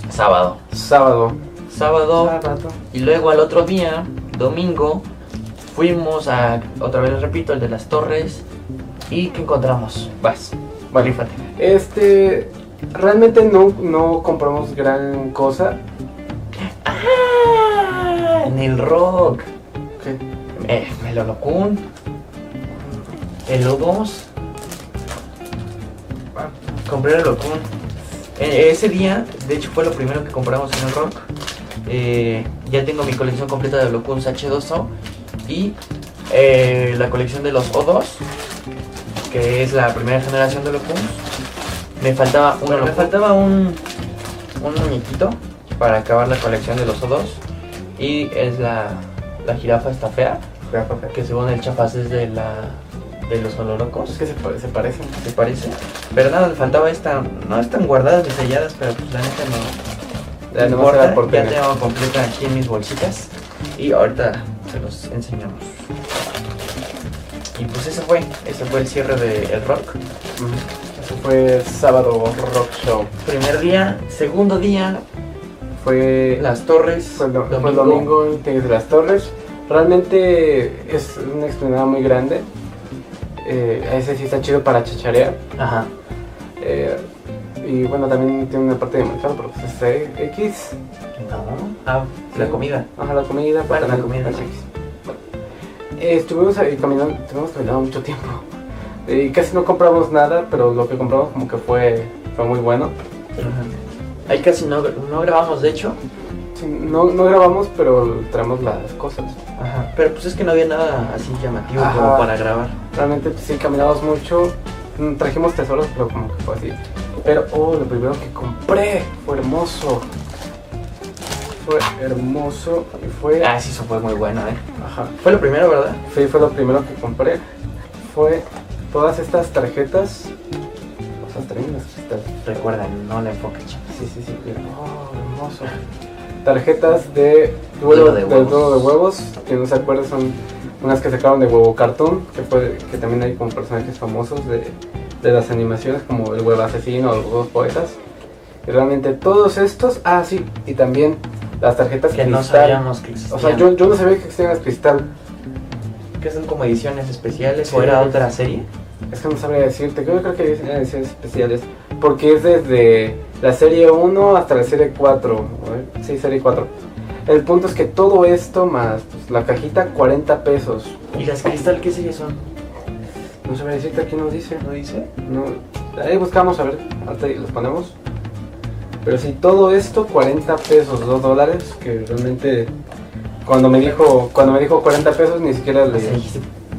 Sábado. Sábado. Y luego al otro día, domingo, fuimos a, otra vez les repito, el de las Torres. ¿Y qué encontramos? Vas, Bueno, rífate. Realmente no compramos gran cosa. En el Rock. ¿Qué? El Holocún. El O2. Compré el Holocún. Ese día, de hecho, fue lo primero que compramos en el Rock. Ya tengo mi colección completa de Holocuns H2O y la colección de los O2, que es la primera generación de Holocuns. Me faltaba un muñequito para acabar la colección de los O2 y es la jirafa esta fea, que según el Chafas es de los Olorocos. Es que se parecen. Se parece, pero nada, le faltaba esta. No están guardadas ni selladas, pero pues la neta no importa. Ya tengo completa aquí en mis bolsitas y ahorita se los enseñamos. Y pues ese fue el cierre del Rock. Eso fue sábado Rock Show. Primer día. Segundo día fue Las Torres. Fue el domingo de Las Torres. Realmente es una explanada muy grande. Ese sí está chido para chacharear. Ajá. Y bueno, también tiene una parte de mercado, pero pues es X. No. La comida. Ajá, la comida. Bueno, la comida es X. Estuvimos ahí caminando mucho tiempo. Y casi no compramos nada, pero lo que compramos como que fue muy bueno. Ajá. Ahí casi no grabamos, de hecho. Sí, no grabamos, pero traemos las cosas. Ajá. Pero pues es que no había nada así llamativo. Ajá. Como para grabar. Realmente pues, sí caminamos mucho. Trajimos tesoros, pero como que fue así. Pero lo primero que compré fue hermoso. Y fue... Sí, eso fue muy bueno, Ajá. Fue lo primero, ¿verdad? Sí, fue lo primero que compré. Fue todas estas tarjetas. O sea, traen las cristales. Recuerda, no le enfoques. Sí. Hermoso. Tarjetas de duelo de huevos. Que no se acuerdan, son unas que sacaron de Huevo Cartoon. Que también hay como personajes famosos de las animaciones, como el Huevo Asesino o los Huevos Poetas. Y realmente todos estos. Sí, y también las tarjetas que cristal. No sabíamos que existían. O sea, yo no sabía que existían las cristal. ¿Que son como ediciones especiales? Sí. ¿O era otra serie? Es que no sabría decirte, creo que hay ediciones especiales. Porque es desde la serie 1 hasta la serie 4. Sí, serie 4. El punto es que todo esto más pues, la cajita, 40 pesos. ¿Y las cristal qué serie son? No sabría decirte, aquí no dice. ¿No dice? No, ahí buscamos, a ver, ahorita los ponemos. Pero sí, todo esto, 40 pesos, $2, que realmente... Cuando me dijo 40 pesos ni siquiera le...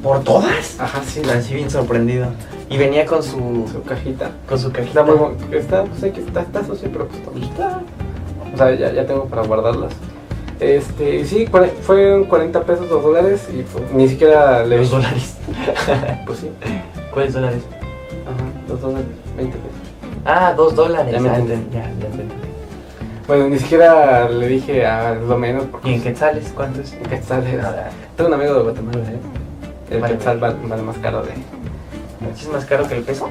¿Por todas? Ajá, sí. Así bien sorprendido. Y venía con su cajita. Con su cajita. Está sucio, pero pues está. O sea, ya tengo para guardarlas. Sí, fueron 40 pesos, $2 y pues, ni siquiera le ¿Los dije. dólares? Pues sí. ¿Cuáles dólares? Ajá, $2, 20 pesos. $2. Ya me entendí. Ya entendí. Bueno, ni siquiera le dije lo menos. ¿Y en quetzales? ¿Cuánto es? En quetzales. Tengo un amigo de Guatemala, El quetzal vale más caro de... ¿Es más caro que el peso?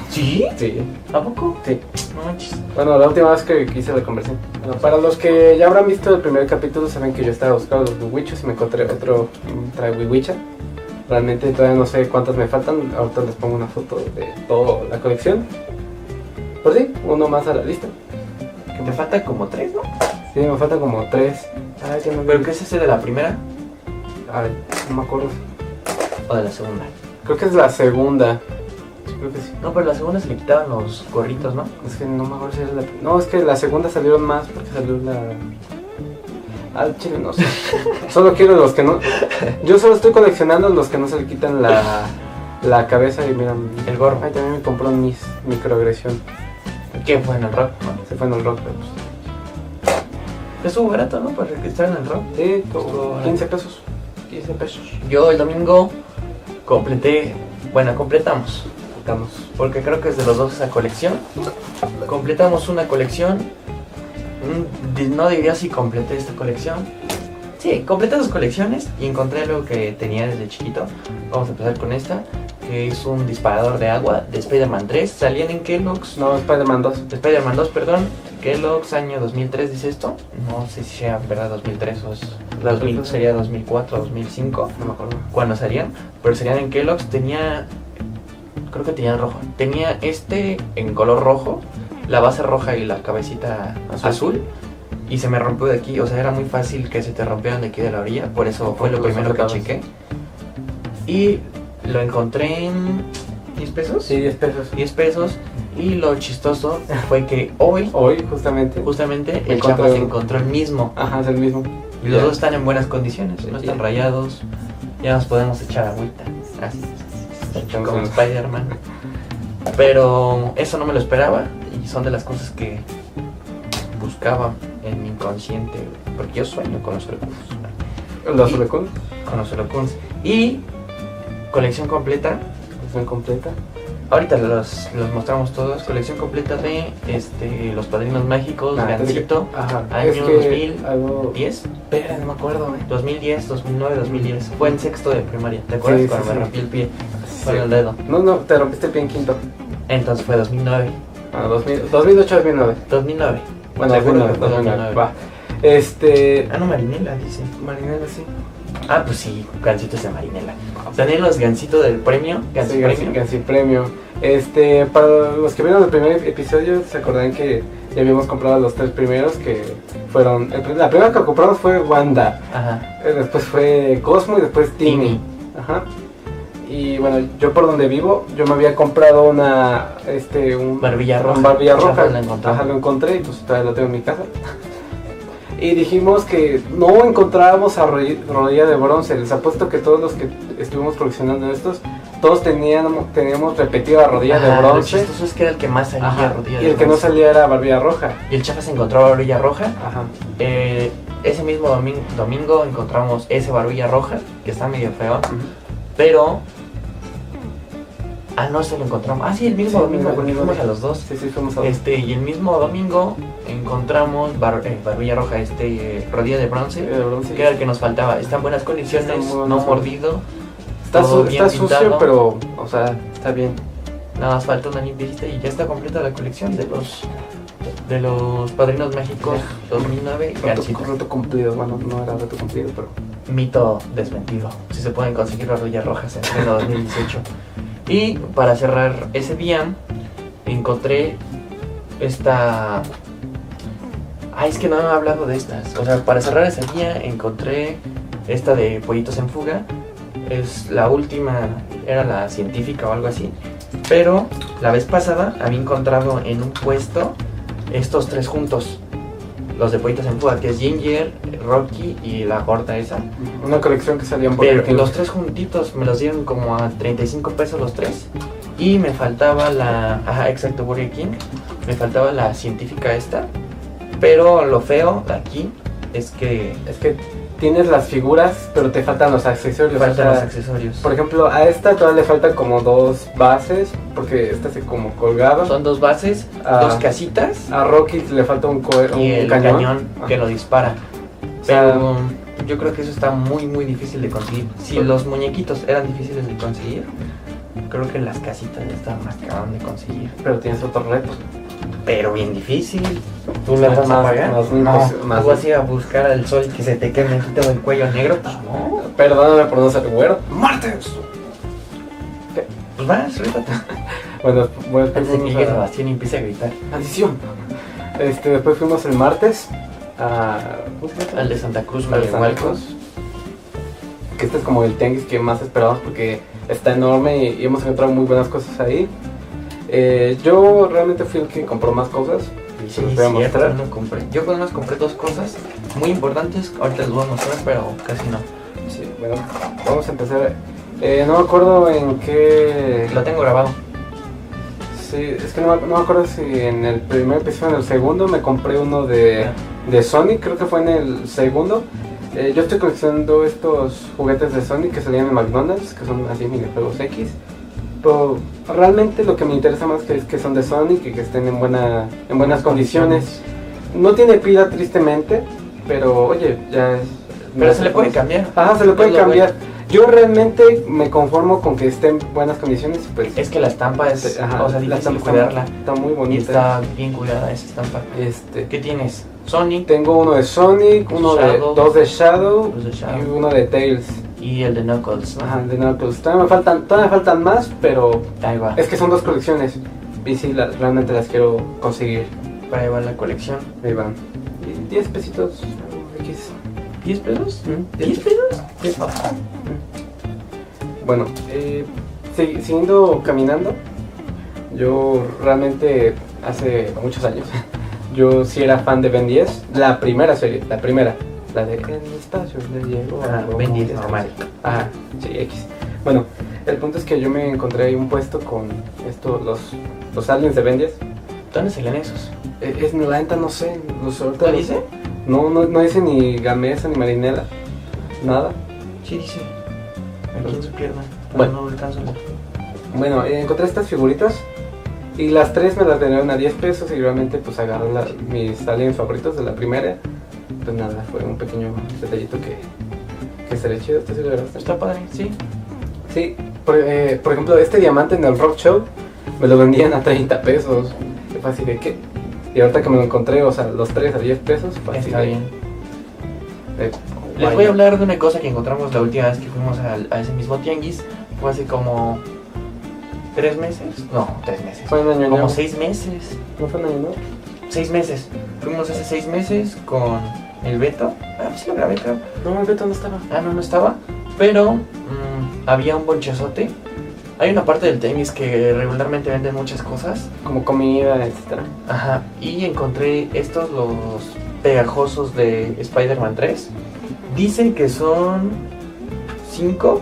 Sí. ¿Sí? Sí. ¿A poco? Sí. No manches. Bueno, la última vez que hice la conversión. Bueno, para los que ya habrán visto el primer capítulo, saben que yo estaba buscando los wiwichos y me encontré otro wiwicha. Realmente todavía no sé cuántos me faltan. Ahorita les pongo una foto de toda la colección. Pues sí, uno más a la lista. Que te faltan como 3, ¿no? Sí, me faltan como 3. Ya no ¿Pero qué es ese de la primera? No me acuerdo. ¿O de la segunda? Creo que es la segunda. Sí, creo que sí. No, pero la segunda se le quitaban los gorritos, ¿no? Es que no me acuerdo si es la... No, es que la segunda salieron más porque salió la... Al chile no sé. Solo quiero los que no... Yo solo estoy coleccionando los que no se le quitan la cabeza y miran... El gorro. Ay, también me compró un microagresión. ¿Qué fue en el Rock? ¿No? Se fue en el Rock, pero pues... Estuvo barato, ¿no? Para registrar en el Rock. Sí, 15 pesos. 15 pesos. Yo el domingo completamos. Porque creo que es de los dos esa colección. Completamos una colección. No diría si completé esta colección. Sí, completé dos colecciones y encontré algo que tenía desde chiquito. Vamos a empezar con esta, que es un disparador de agua de Spider-Man 3. Salían en Kellogg's. No, Spider-Man 2. Spider-Man 2, perdón. Kellogg's, año 2003, dice esto. No sé si sea verdad 2003 o sería 2004 o 2005. No me acuerdo. Cuando salían, pero serían en Kellogg's. Creo que tenía rojo. Tenía en color rojo, la base roja y la cabecita azul. Y se me rompió de aquí, o sea, era muy fácil que se te rompieran de aquí de la orilla. Por eso fue lo primero que chequé. Y lo encontré en 10 pesos. Sí, 10 pesos. 10 pesos. Y lo chistoso fue que hoy justamente el chapa se encontró el mismo. Ajá, es el mismo. Y los dos están en buenas condiciones, no están rayados. Ya nos podemos echar agüita. Así, como Spider-Man. Pero eso no me lo esperaba. Y son de las cosas que buscaba en mi inconsciente, porque yo sueño con los Holocuns. ¿Los Holocuns? Con los Holocuns. Y colección completa. Ahorita los mostramos todos. Colección completa de Los Padrinos Mágicos, Gansito, año 2010. Espera, no me acuerdo, 2010, 2009, 2010. Fue en sexto de primaria. ¿Te acuerdas cuando me rompí el pie con el dedo? No, te rompiste el pie en quinto. Entonces fue 2009. 2008, 2009. 2009. Bueno, 2009. Va. No, Marinela, dice. Marinela, sí. Ah, pues sí, gancitos de Marinela. También los gancitos del premio. Gansi Premio. Para los que vieron el primer episodio, se acordarán que ya habíamos comprado los 3 primeros, que fueron... La primera que compramos fue Wanda. Ajá. Después fue Cosmo y después Timmy. Ajá. Y bueno, yo por donde vivo, yo me había comprado un Barbilla roja. Ajá, lo encontré y pues todavía lo tengo en mi casa. Y dijimos que no encontrábamos a rodilla de bronce. Les apuesto que todos los que estuvimos coleccionando estos, todos teníamos repetida rodilla de bronce. Lo chistoso es que era el que más salía rodilla de bronce. Y el que no salía era barbilla roja. Y el Chapa se encontró barbilla roja. Ajá. Ese mismo domingo encontramos ese barbilla roja, que está medio feo. Pero... no se lo encontramos. Sí, el mismo domingo, porque fuimos a los dos. Sí, fuimos a los dos. Y el mismo domingo encontramos barbilla roja, rodilla de bronce, que era el que nos faltaba. Está en buenas condiciones, no mordido. Está sucio, pero, o sea, está bien. Nada más falta una limpieza y ya está completa la colección de los Padrinos Mágicos 2009. Reto cumplido, bueno, no era reto cumplido, pero... Mito desmentido. Si se pueden conseguir las rodillas rojas en pleno 2018. Y para cerrar ese día, encontré esta... es que no he hablado de estas. O sea, para cerrar ese día encontré esta de Pollitos en Fuga. Es la última, era la científica o algo así. Pero la vez pasada había encontrado en un puesto estos 3 juntos. Los de Pollitos en Fuga, que es Ginger, Rocky y la gorda esa. Una colección que salía en Burger King. Los 3 juntitos me los dieron como a 35 pesos los 3. Y me faltaba exacto, Burger King. Me faltaba la científica esta. Pero lo feo de aquí es que tienes las figuras, pero te faltan los accesorios. Los accesorios. Por ejemplo, a esta todavía le faltan como 2 bases, porque esta se como colgaba. Son 2 bases, 2 casitas. A Rocky le falta un cañón que lo dispara. Pero yo creo que eso está muy muy difícil de conseguir. Si los muñequitos eran difíciles de conseguir, creo que las casitas ya están más cabrón de conseguir. Pero tienes otro reto. Pero bien difícil. ¿Tú le vas a pagar? No, tú vas a ir a buscar al sol que se te queme todo el cuello negro. Pues no. Perdóname por no ser güero. ¡Martes! ¿Qué? Pues vas, rétate. Bueno, antes de que llegue Sebastián y empiece a gritar. ¡Adición! Después fuimos el martes al de Santa Cruz, Malhualcos. Que este es como el tianguis que más esperamos porque está enorme y hemos encontrado muy buenas cosas ahí. Yo realmente fui el que compró más cosas. Sí, cierto, no compré. Yo con unas compré 2 cosas muy importantes. Ahorita les voy a mostrar, pero casi no. Sí, bueno, vamos a empezar. No me acuerdo en qué... Lo tengo grabado. Sí, es que no me acuerdo si en el primer episodio o en el segundo me compré uno de Sonic, creo que fue en el segundo. Yo estoy coleccionando estos juguetes de Sonic que salían en McDonald's, que son así minijuegos X. Pero realmente lo que me interesa más es que son de Sonic y que estén en buenas condiciones. No tiene pila tristemente, pero oye, ya es... Pero se le puede cambiar. Se le puede cambiar. Yo realmente me conformo con que esté en buenas condiciones. Pues, es que la estampa es, ajá, o sea, la difícil estampa cuidarla. Está muy bonita. Y está bien cuidada esa estampa. ¿Qué tienes? Sonic. Tengo uno de Sonic, dos de Shadow y uno de Tails. Y el de Knuckles. Ajá, de Knuckles. Todavía me faltan más, pero ahí va. Es que son 2 colecciones. Y sí, realmente las quiero conseguir. Ahí va la colección. Ahí van. Y 10 pesitos. X. ¿10 pesos? ¿10 pesos? Sí. Bueno, siguiendo caminando, yo realmente hace muchos años, yo sí era fan de Ben 10, la primera serie, la de En el espacio le llegó Ben 10 normal. Ajá, sí, X. Bueno, el punto es que yo me encontré ahí un puesto con los aliens de Ben 10. ¿Dónde salían esos? La neta no sé, ¿Qué dice? No dice ni Gamesa ni Marinela, nada. Sí dice, aquí en su pierna. Bueno, no alcanzo. Bueno, encontré estas figuritas y las 3 me las vendieron a 10 pesos y realmente pues agarré mis aliens favoritos de la primera. Pues nada, fue un pequeño detallito que estaría chido. ¿Este sí lo agarraste? Está padre, sí. Sí, por ejemplo, este diamante en el Rock Show me lo vendían a 30 pesos. Fue así de ¿qué? Y ahorita que me lo encontré, o sea, los 3 a 10 pesos, fue así. Está bien. Les voy a hablar de una cosa que encontramos la última vez que fuimos a ese mismo tianguis. Fue hace como 3 meses. No, 3 meses. Fue un año como nuevo. 6 meses. ¿No fue un año nuevo? 6 meses. Fuimos hace 6 meses con el Beto. Sí lo grabé, creo. No, el Beto no estaba. No estaba. Pero había un bonchezote. Hay una parte del tenis que regularmente venden muchas cosas. Como comida, etc. Ajá. Y encontré los pegajosos de Spider-Man 3. Dicen que son 5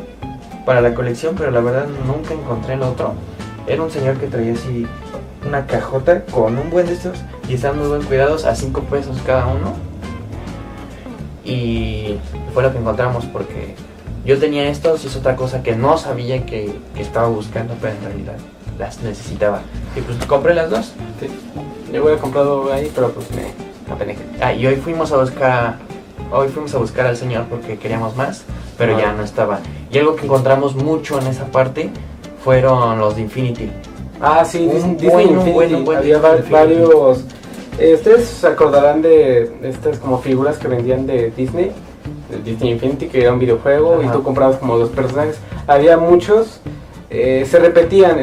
para la colección, pero la verdad nunca encontré el otro. Era un señor que traía así una cajota con un buen de estos y están muy bien cuidados, a 5 pesos cada uno. Y fue lo que encontramos porque yo tenía estos y es otra cosa que no sabía que estaba buscando, pero en realidad las necesitaba. Y pues compré las 2. Sí. Yo hubiera comprado ahí, pero pues me apenejé. Y hoy fuimos a buscar al señor porque queríamos más, pero ya no estaba. Y algo que encontramos mucho en esa parte fueron los de Infinity. Ah, sí, un Disney buen había varios. Ustedes se acordarán de estas como figuras que vendían de Disney Infinity, que era un videojuego. Ajá. Y tú comprabas como los personajes. Había muchos. Se repetía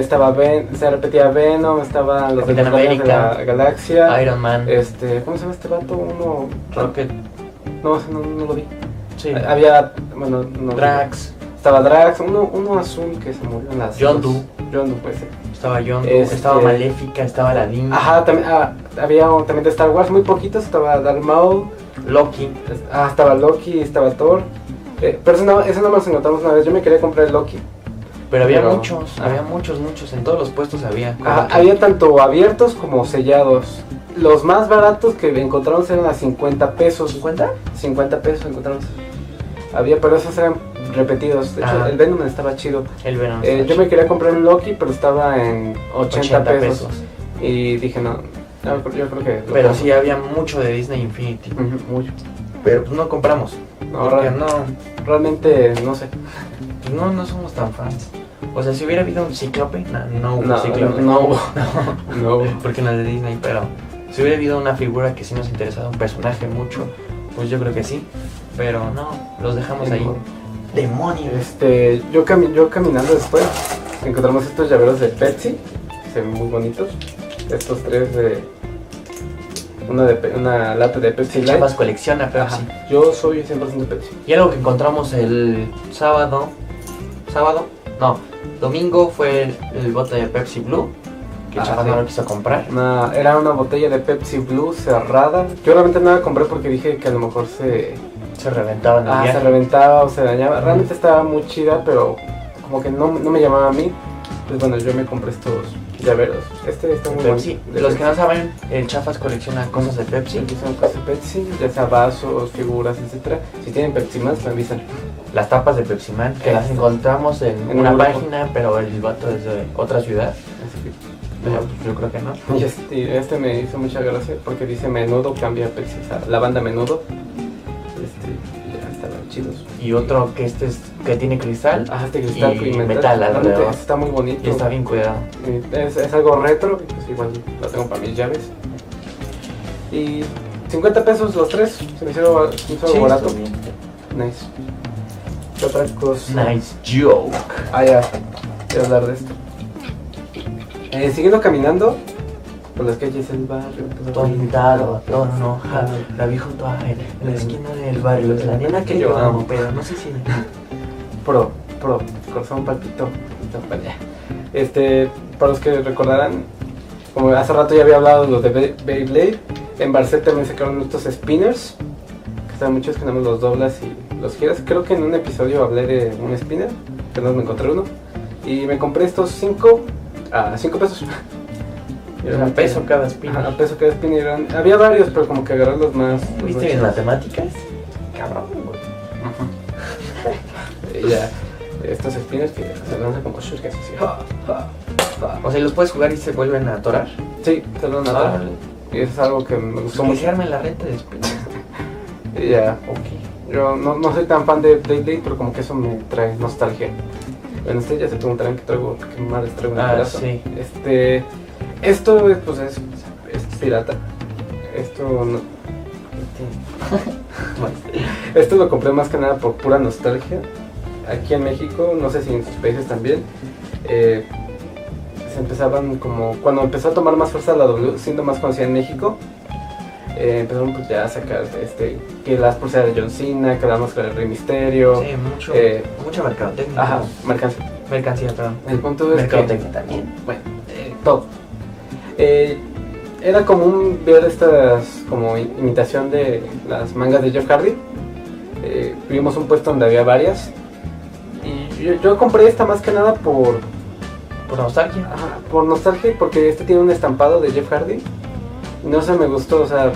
Venom, estaban los de la Galaxia, Iron Man, ¿cómo se llama este vato? Rocket. No lo vi. Sí. Había, Drax. Estaba Drax, uno azul que se murió en las Yondu, puede ser. Estaba Yondu, estaba Maléfica, estaba Aladdin. Ajá, había también de Star Wars, muy poquitos, estaba Darth Maul, Loki. Estaba Loki, estaba Thor. Pero eso no me los encontramos una vez, yo me quería comprar el Loki. Pero había muchos, en todos los puestos había. Había tanto abiertos como sellados. Los más baratos que encontramos eran a 50 pesos. ¿50? 50 pesos encontramos. Había, pero esos eran repetidos. De hecho, el Venom estaba chido. El Venom yo me quería comprar un Loki, pero estaba en 80 pesos. Y dije, no, yo creo que... Pero sí, había mucho de Disney Infinity. Mucho. Pero pues no compramos. Realmente, no sé. Pues no somos tan fans. O sea, si hubiera habido un Cíclope, no hubo Cíclope. No hubo. Porque no es de Disney, pero si hubiera habido una figura que sí nos interesaba, un personaje mucho, pues yo creo que sí. Pero no, los dejamos ahí. ¡Demonios! Yo caminando después, encontramos estos llaveros de Pepsi, que se ven muy bonitos. Estos 3 una lata de Pepsi Light. Chapas colecciona Pepsi. Ajá. Yo soy 100% Pepsi. Y algo que encontramos el domingo fue el bote de Pepsi Blue, que Chapas no lo quiso comprar. Era una botella de Pepsi Blue cerrada. Yo realmente no la compré porque dije que a lo mejor se reventaba en el viaje. Se reventaba o se dañaba. Realmente estaba muy chida, pero como que no me llamaba a mí. Pues bueno, yo me compré estos llaveros. Está muy Pepsi. bueno. Los que no saben, el Chafas colecciona cosas de Pepsi. Son cosas de Pepsi, ya sea vasos, figuras, etcétera. Si tienen Pepsi más, me avisan. Las tapas de Pepsi Man, que las encontramos en una página, pero el vato es de otra ciudad. Así que pues yo creo que no. Y este me hizo mucha gracia porque dice Menudo cambia Pepsi, o sea, la banda Menudo. Ya estaba chidos. Y otro que que tiene cristal. Este cristal y metal alrededor. Está muy bonito. Y está bien cuidado. Es algo retro, pues igual lo tengo para mis llaves. Y 50 pesos los tres, se me hizo barato. Nice. ¿Qué otra cosa? Nice joke. Ya, quiero hablar de esto. Siguiendo caminando por las calles del barrio. Todo pintado, todo enojado. La vi junto a él, en la esquina del barrio. Es la nena que yo amo, pero no sé si... Pro, corazón palpitó. Para los que recordarán, como hace rato ya había hablado de los de Beyblade, en Barcel también sacaron estos spinners, que están muchos que nada más los doblas y los giras. Creo que en un episodio hablé de un spinner, que no me encontré uno, y me compré estos 5 a 5 pesos. Era peso cada spinner. A peso cada spinner. Había varios, pero como que agarrar los más... ¿Viste mis matemáticas? Cabrón, güey. Ya, estos spinners que se lanzan como shurikens así. O sea, los puedes jugar y se vuelven a atorar. Sí, se vuelven a atorar. Y eso es algo que me gustó mucho. Que la renta de spinners. Ya, ok. Yo no soy tan fan de Beyblade, pero como que eso me trae nostalgia. Bueno, ya se preguntarán qué madres traigo en el brazo. Sí. Esto pues es pirata. Esto no. Esto lo compré más que nada por pura nostalgia. Aquí en México, no sé si en sus países también, se empezaban como, cuando empezó a tomar más fuerza la W, siendo más conocida en México, empezaron pues ya a sacar que las pulseras de John Cena, que la máscara de Rey Mysterio. Sí, mucha mercadotecnia. Ajá, mercancía, perdón. El punto es mercadotecnia también. Bueno, todo. Era común ver estas como imitación de las mangas de Jeff Hardy. Vimos un puesto donde había varias. Y yo compré esta más que nada por nostalgia. Ajá, por nostalgia, porque tiene un estampado de Jeff Hardy. Y no sé, me gustó, o sea,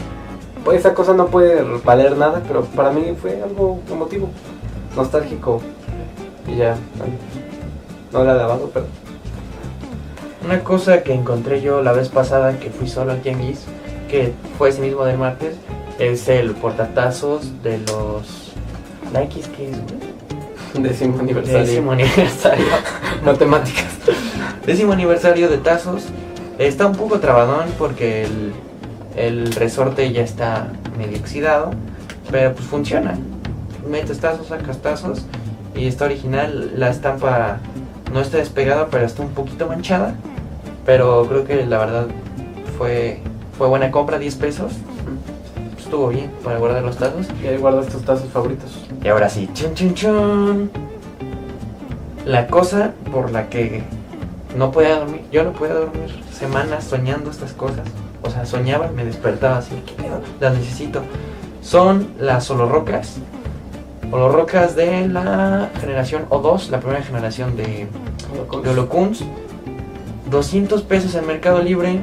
pues esa cosa no puede valer nada, pero para mí fue algo emotivo, nostálgico. Y ya, no la he lavado, pero... Una cosa que encontré yo la vez pasada que fui solo al tianguis, que fue ese mismo del martes, es el portatazos de los... ¿La X qué es, güey? 10º aniversario. 10º aniversario. Matemáticas. 10º aniversario de tazos. Está un poco trabadón porque el resorte ya está medio oxidado, pero pues funciona. Metes tazos, sacas tazos y está original. La estampa no está despegada, pero está un poquito manchada. Pero creo que la verdad fue buena compra, 10 pesos. Estuvo bien para guardar los tazos. Y ahí guardas tus tazos favoritos. Y ahora sí, chun chun chun. La cosa por la que no podía dormir, yo no podía dormir semanas soñando estas cosas. O sea, soñaba y me despertaba así, ¿qué pedo? Las necesito. Son las holorrocas. Holorrocas de la generación O2, la primera generación de Holocuns. 200 pesos en Mercado Libre.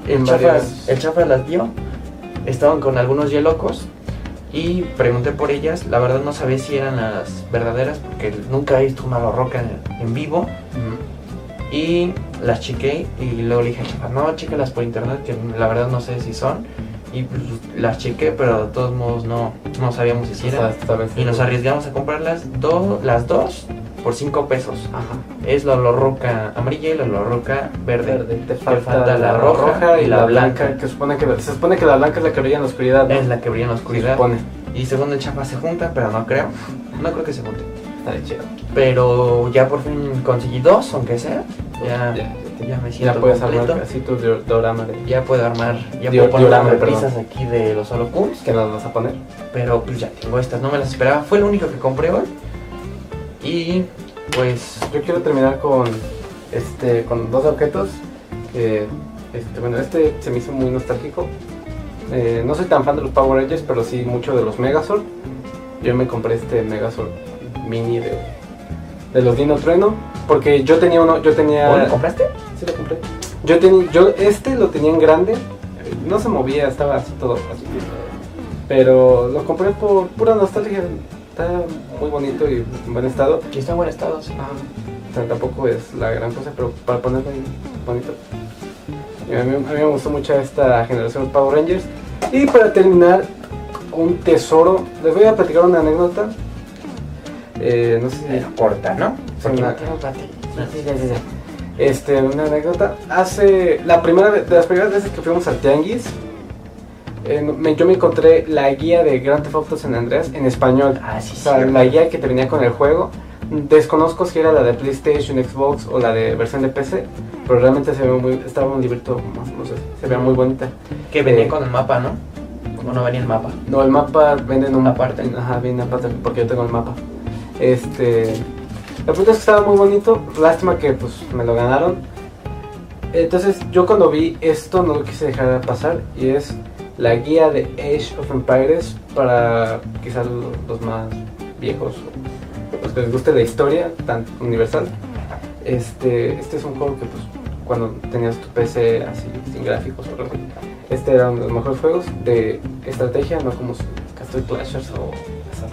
El Chafa las dio. Estaban con algunos yelocos y pregunté por ellas. La verdad no sabía si eran las verdaderas porque nunca he visto una holorroca en vivo. Y las chequé y luego le dije al Chafa, no, chécalas por internet, que la verdad no sé si son. Y pues, las chequé, pero de todos modos no sabíamos si eran. Y nos arriesgamos a comprarlas las dos por 5 pesos. Ajá. Es la holorroca amarilla y la holorroca verde. Te falta la roja y la blanca. Que se supone que la blanca es la que brilla en la oscuridad, ¿no? Es la que brilla en la oscuridad. Se supone. Y según el Chafa se juntan, pero no creo. No creo que se junten. Está chido. Pero ya por fin conseguí dos, aunque sea. Ya me siento ya puedes completo. armar así tu diorama de... Ya puedo poner las repisas aquí de los Holocuns. Que nos vas a poner. Pero pues ya tengo estas, no me las esperaba. Fue lo único que compré hoy. Y pues... Yo quiero terminar con dos objetos. Bueno, se me hizo muy nostálgico. No soy tan fan de los Power Rangers, pero sí mucho de los Megazord. Yo me compré este Megazord mini de los Dino Trueno, porque yo tenía uno, ¿Lo compraste? Sí, lo compré. Yo lo tenía en grande, no se movía, estaba así todo así, pero lo compré por pura nostalgia. Está muy bonito y en buen estado. Y está en buen estado, sí. O sea, tampoco es la gran cosa, pero para ponerlo ahí bonito. Y a mí me gustó mucho esta generación de Power Rangers. Y para terminar, un tesoro. Les voy a platicar una anécdota. No sé si... Pero corta, ¿no? Porque Una... Una anécdota. De las primeras veces que fuimos al Tianguis, yo me encontré la guía de Grand Theft Auto San Andreas en español. Ah, sí, o sea, la guía que te venía con el juego. Desconozco si era la de PlayStation, Xbox o la de versión de PC, pero realmente estaba un librito, no sé, se veía muy bonita. Que venía con el mapa, ¿no? ¿Cómo no venía el mapa? No, el mapa venden un... Aparte. Ajá, viene aparte porque yo tengo el mapa. La punta es que estaba muy bonito, lástima que pues me lo ganaron. Entonces yo cuando vi esto no lo quise dejar pasar, y es la guía de Age of Empires para quizás los más viejos, los que les guste la historia tan universal. Este es un juego que pues cuando tenías tu PC así sin gráficos, era uno de los mejores juegos de estrategia, no como Castle Clashers o esas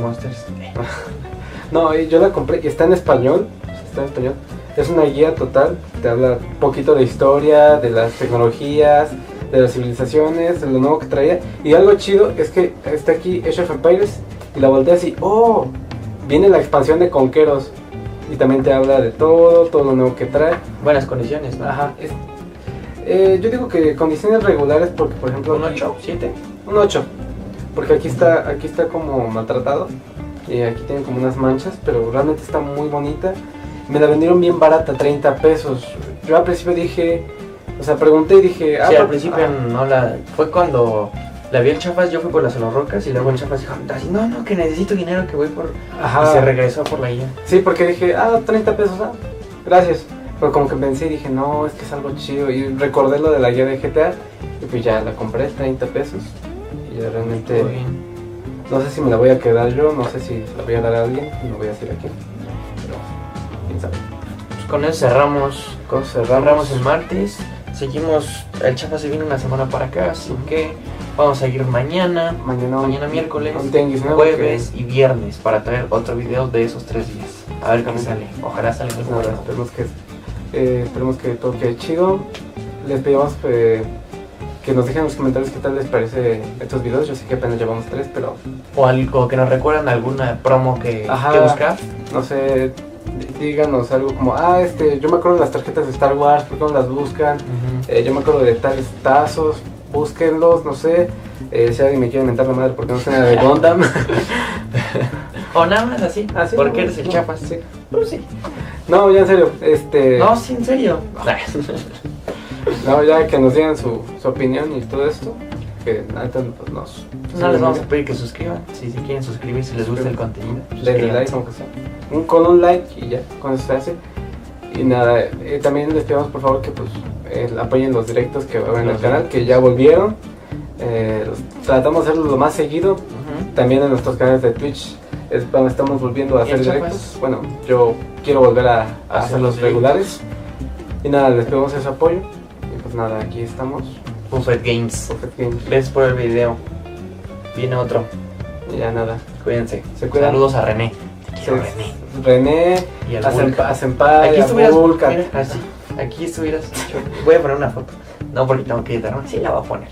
Monsters. No, yo la compré y está en español. Es una guía total, te habla un poquito de historia, de las tecnologías, de las civilizaciones, de lo nuevo que traía. Y algo chido es que está aquí Age of Empires y la volteas y ¡oh! Viene la expansión de Conqueros. Y también te habla de todo lo nuevo que trae. Buenas condiciones, ¿no? Ajá. Yo digo que condiciones regulares porque, por ejemplo... ¿Un 8? ¿7? Un 8. Porque aquí está como maltratado. Y aquí tiene como unas manchas, pero realmente está muy bonita. Me la vendieron bien barata, 30 pesos. Yo al principio dije... O sea, pregunté y dije... Sí, al principio no la... Fue cuando la vi el Chafas, yo fui por las Rocas y luego el Chafas dijo así, no, que necesito dinero, que voy por... Ajá. Y se regresó por la guía. Sí, porque dije, 30 pesos, gracias. Pero como que pensé y dije, no, es que es algo chido. Y recordé lo de la guía de GTA y pues ya la compré, 30 pesos. Y realmente... Muy bien. No sé si me la voy a quedar yo, no sé si la voy a dar a alguien, no voy a decir a quién. Pero, quién sabe. Pues con eso cerramos el martes. Seguimos, el Chafas se viene una semana para acá, así que vamos a ir mañana miércoles, jueves y viernes para traer otro video de esos 3 días. A ver qué sale. Ojalá salga algo bueno. Esperemos que todo quede chido. Les pedimos que nos dejen en los comentarios qué tal les parece estos videos. Yo sé que apenas llevamos 3, pero... O algo que nos recuerdan, alguna promo que buscar. No sé, díganos algo como, yo me acuerdo de las tarjetas de Star Wars, ¿por qué no las buscan? Yo me acuerdo de tales tazos, búsquenlos, no sé. Si alguien me quiere mentar la madre porque no sé nada de Gundam. O nada más así, porque eres el Chafas. Sí. Pues sí. No, ya en serio, No, sí, en serio. No, ya que nos digan su opinión y todo esto, que pues no les vamos a pedir que suscriban. Si quieren suscribir, si les gusta el contenido, denle like, aunque sea. Con un like y ya, con eso se hace. Y nada, también les pedimos por favor que pues apoyen los directos que van en el canal, que ya volvieron. Tratamos de hacerlo lo más seguido. También en nuestros canales de Twitch estamos volviendo a hacer directos. Bueno, yo quiero volver a hacerlos regulares. Y nada, les pedimos ese apoyo. Y pues nada, aquí estamos. Buffet Games. Gracias por el video. Viene otro. Y ya nada. Cuídense. Se cuidan. Saludos a René. René. Y a Senpai. Aquí estuvieras. Vulcan. Mira, así. Aquí estuvieras. Voy a poner una foto. No, porque tengo que editar. Sí, la voy a poner.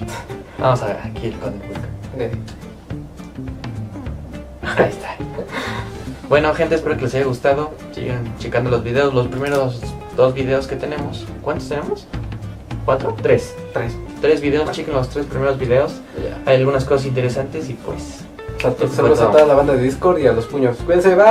Vamos a ver aquí el código. Ahí está. Bueno, gente, espero que les haya gustado. Sigan checando los videos. Los primeros 2 videos que tenemos. ¿Cuántos tenemos? ¿4? 3. 3 videos. Chequen los 3 primeros videos. Hay algunas cosas interesantes y pues... Saludos a toda la banda de Discord y a los puños. Cuídense, bye.